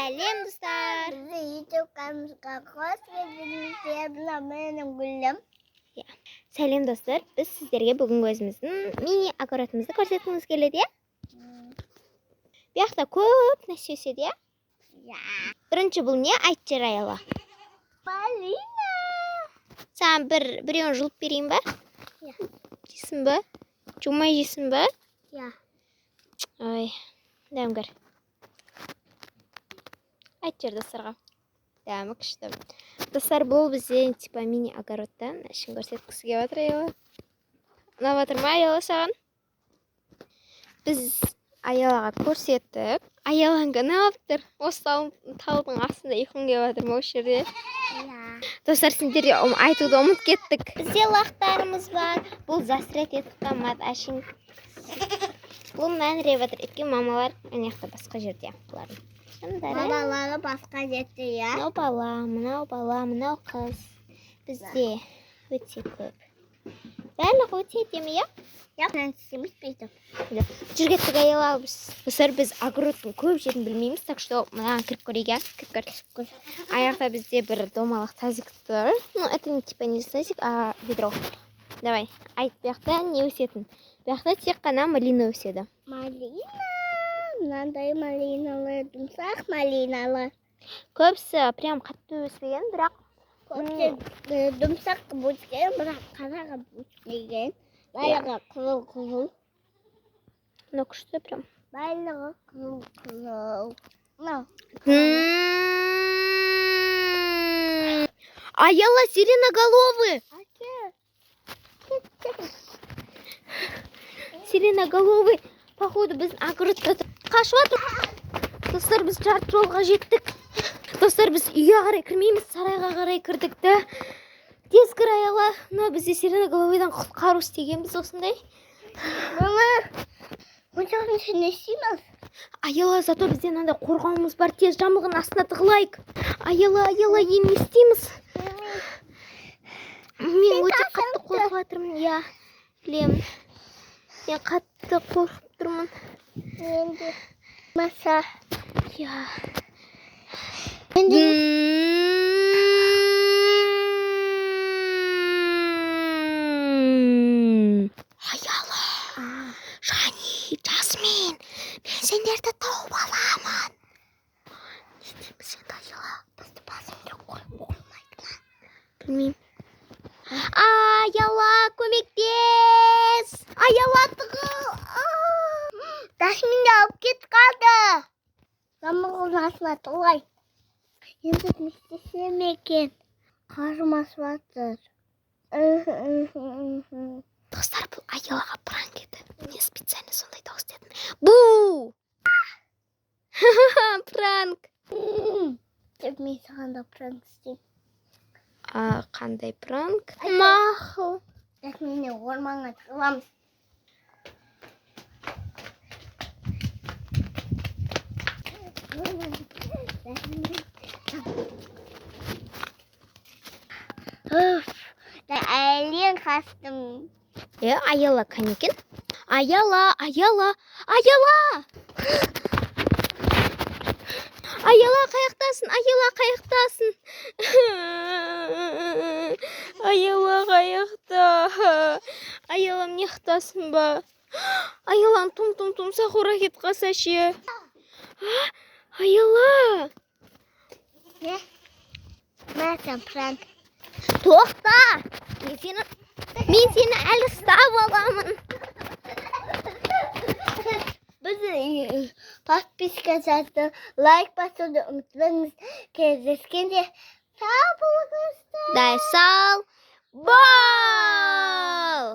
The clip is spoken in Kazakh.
Сәлем, достар. Біздің YouTube каналымызға қош келдіңіз. Менің Гүлім. Сәлем, достар. Біз сіздерге бүгін өзіміздің мини огородымызды көрсеткіміз келеді, иә? Bu жақта көп нәрсе өседі, иә? Бірінші бұл не? Айтшы, Раяла. Малина. Саған біреуін жұлып берейін ба? Жейсің ба? Жумай жейсің ба? Ой, дәмгір. Айтшы, достарға. Дәмі күшті. Достар, бұл бізде типа мини огородтан ішін көрсеткісі келіп отыр, Аяла. Ұнап отыр ма, Аяла, саған? Біз Аялаға көрсеттік. Аялаңға не алыптыр? Осы таудың астында ұйқың келіп отыр ма осы жерде? Достар, сендерге айтуды ұмытып кеттік. Бізде лақтарымыз бар. Бұл засырет етіп қамат ашын. Бұл мән реватыр. Өткен мамалар әнеқті басқа жерде. Мамалары басқа жетті, я? Мынау бала, мынау қыз. Бізде өте көп. Бәліқ өте етемі, я? Мен істеміз бейдім. Жүргеттік Аяла, біз огородтың көп жерін білмейміз, так что мынаған кіріп көрейік, я? Кіріп. Аяқта бізде бір домалық тазик тұр. Ну, это не типа не тазик, а ведро. Давай, айт, бұяқта не өсетін? Бұяқта тек қана малина өседі. Малина. Мынандай малиналы, жұмсақ малиналы. Көбісі прям қатты өспеген, бірақ Көбісі жұмсақ өскен, бірақ қараға өспеген. Байлығы қызыл-қызыл. Но күшті прям. Байлығы қызыл-қызыл. Аяла, сиреноголовый! Сиреноголовый. Походу, біз огородта қашып отыр. Достар, біз жарты жолға жеттік. Достар, біз үйге қарай кірмейміз, сарайға қарай кірдік та. Тез кір, Аяла. Но бізде сиреноголовыйдан құтқару істегенбіз осындай. Мұншағын сен істейміз? Аяла, зато бізден андай қорғауымыз бар. Тез жамылғын астына тығылайық. Аяла, енді не істейміз? Мен өте қатты қорқып жатырмын, я. Білемін. Мен қатты қорқып тұрмын. Мен де. Маса. Я. Аяла. Жани, Жасмин. Мен сендерді тауып аламын. Не істейміз енді, Аяла? Бізді басымды қоймайды ма? Білмеймін. Аяла, көмектес! Аяла, тығыл! Жасминді алып кетіп қалды. Жамылғын астына тығылай. Енді не істесем екен? Қарым асып жатыр. Достар, бұл Аялаға пранк еді. Мен специально сондай дауыс дедім. Бу! Пранк! Мен саған да пранк істеймін. Қандай пранк? Мақұл. Жасминді орманға тығыламыз. Әлен қастым. Аяла қанекен? Аяла! Аяла, қаяқтасын? Аяла, қаяқта? Аялам не қытасын ба? Аялам тұм сақура кет қаса ше. Аяла! Мәсен пранк. Тоқта! Мен сені әлі ұстап аламын. Біздің подписка жазды, лайк басуды ұмытпаңыз. Кездескенде сау болыңыздар. Дай сал бол!